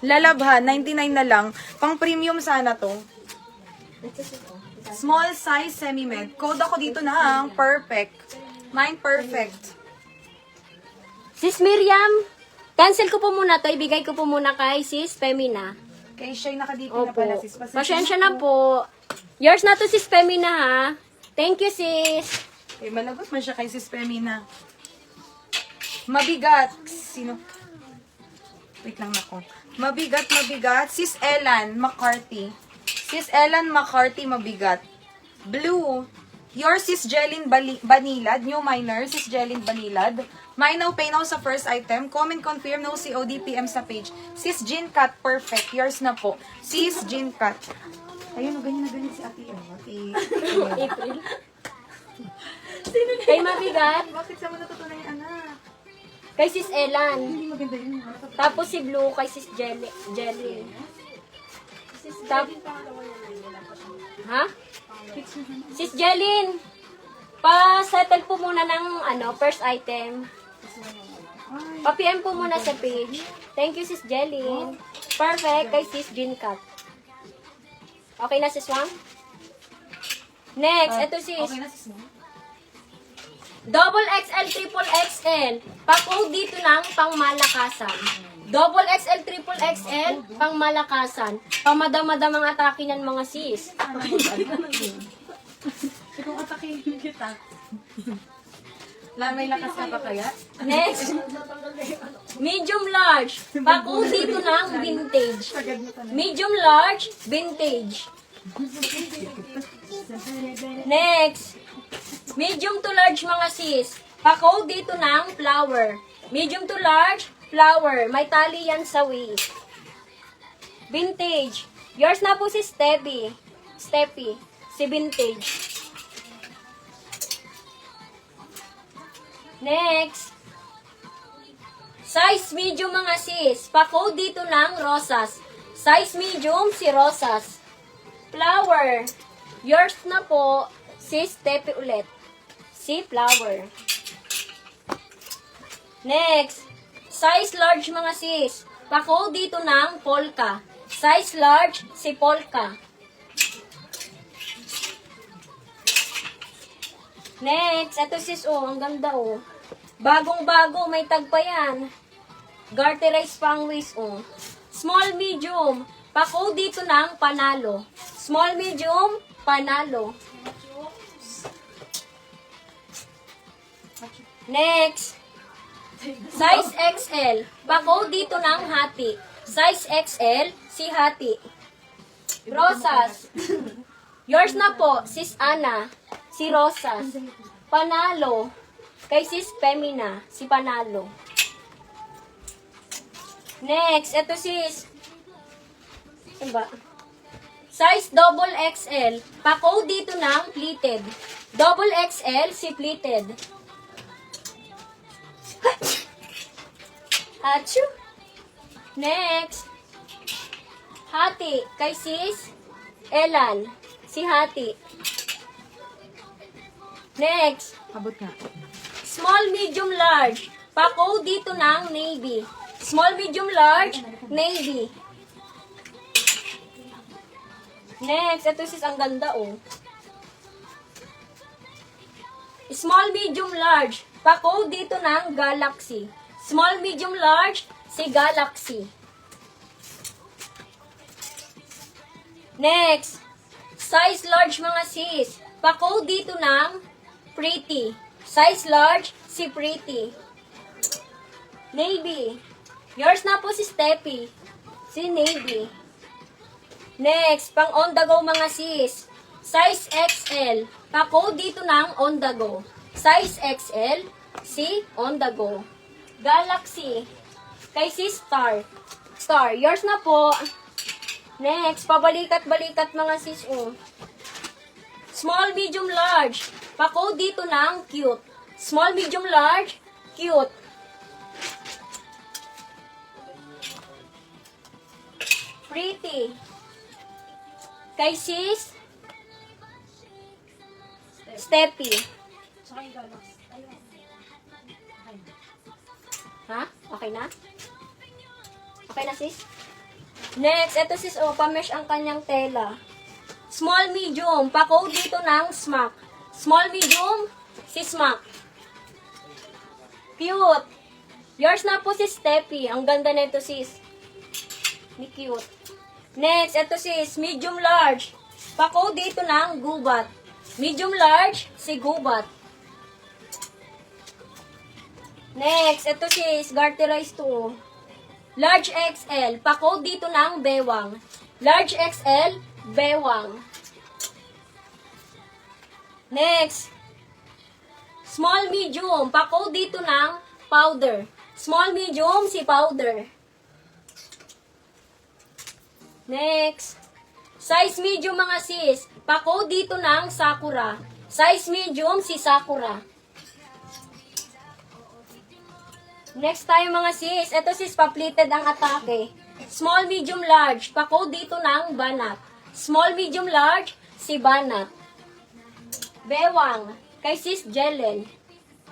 Lalabhan, 99 na lang. Pang premium sana to. Small size semi-med. Code ako dito na perfect. Mine perfect. Sis Miriam, cancel ko po muna to. Ibigay ko po muna kay Sis Femina. Kay siya'y nakadito na Opo. pala sis. Pasensya na po. Yours na to, Sis Femina, ha? Thank you, sis. Eh, malagot man siya kay sis Femina. Mabigat. Sino? Wait lang ako. Mabigat. Sis Ellen McCarthy. Sis Ellen McCarthy, mabigat. Blue. Yours is Jelin Banilad. New minor. Sis Jelin Banilad. Mine now, pay now sa first item. Comment, confirm, no COD, PM sa page. Sis Jean Cat, perfect. Yours na po. Sis Jean Cat. Ayun, ganyan na ganyan si Ate. April. Kay Mabigat, Bakit sa mo natutunan yung anak? kay Sis Elan. Hindi maganda yun. Tapos si Blue kay Sis Jelly. Ha? Sis Jelin, pa-settle po muna ng first item. Pa-PM po muna sa page. Thank you, Sis Jelin. Perfect kay Sis Jean Cat. Okay na, Sis Wang? Next, ito sis. Okay na sis mo? Double XL, triple XL. Pa-code dito ng pangmalakasan. Double XL, triple XL, pangmalakasan. Pamadam-madam ang atake ng mga sis. Kung atakin kita. May lakas ka pa kaya? Next, medium large. Pa-code dito ng vintage. Medium large, vintage. Next, medium to large mga sis. Pa-code dito ng flower. Medium to large, flower. May tali yan sa waist. Vintage. Yours na po si Steppy. Si vintage. Next. Size medium mga sis. Pa-code dito ng rosas. Size medium si rosas. Flower. Yours na po si Steppy ulit. Si flower. Next. Size large mga sis. Pa-code dito ng polka. Size large si polka. Next, ito sis, ang ganda, Bagong-bago, may tag pa yan. Garterize pang waist, Small, medium. Pa-code dito ng panalo. Small, medium, panalo. Next, size XL. Pa-code dito ng hati. Size XL, si hati. Rosas. Yours na po, sis Ana. Si Rosas. Panalo. Kay sis Femina. Si Panalo. Next, ito sis. Ano ba? Size double XL. Pa-code dito ng pleated. Double XL, si pleated. Achoo. Next. Hati. Kay sis Elan. Si Hati. Next. Abot nga. Small, medium, large. Pa-code dito ng navy. Small, medium, large, navy. Next. Ito sis, ang ganda, Small, medium, large. Pa-code dito ng galaxy. Small, medium, large, si galaxy. Next. Size large mga sis. Pa-code dito ng pretty. Size large, si pretty. Navy. Yours na po si Steppy. Si Navy. Next, pang on the go mga sis. Size XL. Pa-code dito ng on the go. Size XL, si on the go. Galaxy. Kay si Star. Star. Yours na po. Next, pabalikat-balikat mga sis, Small, medium, large. Pa-code dito ng cute. Small, medium, large, cute. Pretty. Kay sis Steppy. Ha? Okay na? Okay na sis? Next, ito sis, pamesh ang kanyang tela. Small, medium. Pa-code dito ng smack. Small, medium, si smack. Cute. Yours na po si Steppy. Ang ganda na ito sis. Ni cute. Next, ito sis, medium large. Pa-code dito ng gubat. Medium large, si gubat. Next, ito sis, garterize to. Large XL. Pa-code dito ng bewang. Large XL, bewang. Next, small medium. Pa-code dito ng powder. Small medium, si powder. Next, size medium mga sis. Pa-code dito ng sakura. Size medium, si sakura. Next tayo mga sis. Ito sis, pa-pleated ang atake. Small, medium, large. Pa-code dito ng banat. Small, medium, large, si banat. Bewang. Kay sis Jelen.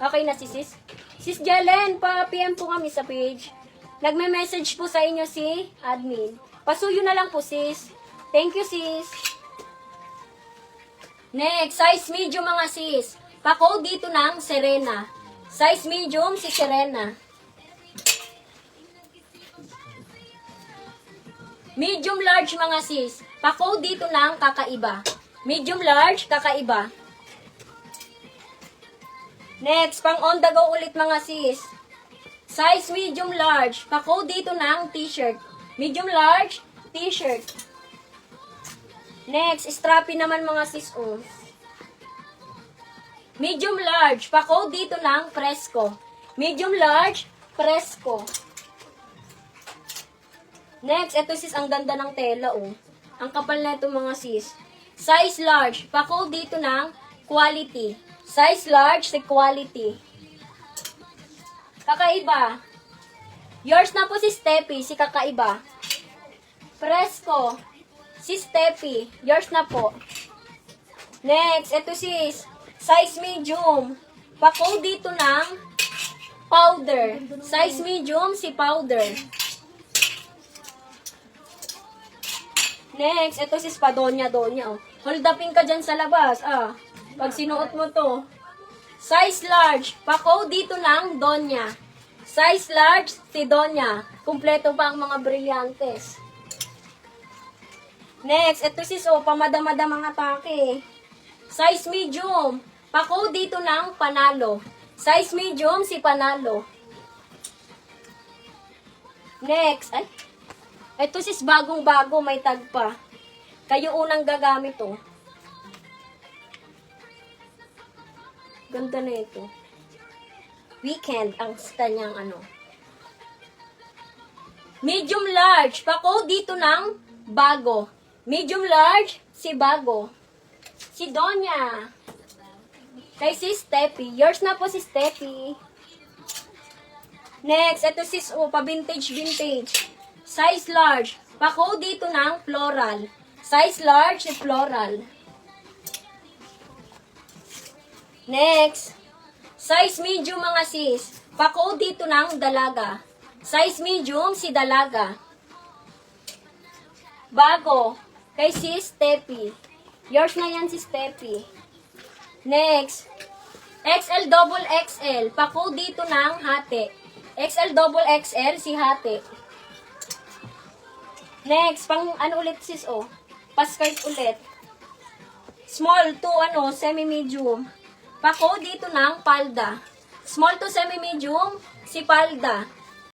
Okay na si sis? Sis Jelen, pa-PM po kami sa page. Nagme-message po sa inyo si admin. Pasuyo na lang po sis. Thank you sis. Next, size medium mga sis. Pa-code dito ng Serena. Size medium, si Serena. Medium large mga sis. Pa-code dito ng kakaiba. Medium large, kakaiba. Next, pang on the go ulit mga sis. Size medium large. Pa-code dito ng t-shirt. Medium large, t-shirt. Next, strappy naman mga sis. Medium large. Pa-code dito ng Fresco. Medium large, Fresco. Next, ito sis, ang ganda ng tela, Ang kapal na ito mga sis. Size large. Pa-code dito ng quality. Size large, si quality. Kakaiba. Yours na po si Steppy, si kakaiba. Fresco. Si Steppy. Yours na po. Next, ito sis. Size medium. Pa-code dito ng powder. Size medium, si powder. Next, ito sis pa, Donya. Hold upin ka dyan sa labas, Pag sinuot mo to. Size large. Pa-code dito ng Donya. Size large, si Donya. Kumpleto pa ang mga brilyantes. Next, ito sis, pamadamada mga take. Size medium. Pa-code dito ng Panalo. Size medium, si Panalo. Next, ito sis, bagong-bago, may tag pa. Kayo unang gagamit, Ganda na ito. Weekend ang kanyang Medium large. Pa-code dito ng bago. Medium large, si bago. Si Donya. Kay si Steppy. Yours na po si Steppy. Next, ito sis, pa-vintage. Size large. Pa-code dito ng floral. Size large, si floral. Next, size medium mga sis. Pa-code dito ng dalaga. Size medium, si dalaga. Bago, kay sis Steppy. Yours na yan si Steppy. Next, XL double XL. Pa-code dito ng hati. XL double XL, si hati. Next, pang ulit sis, pa-skirt ulit. Small to semi-medium. Pa-code dito ng palda. Small to semi-medium, si palda.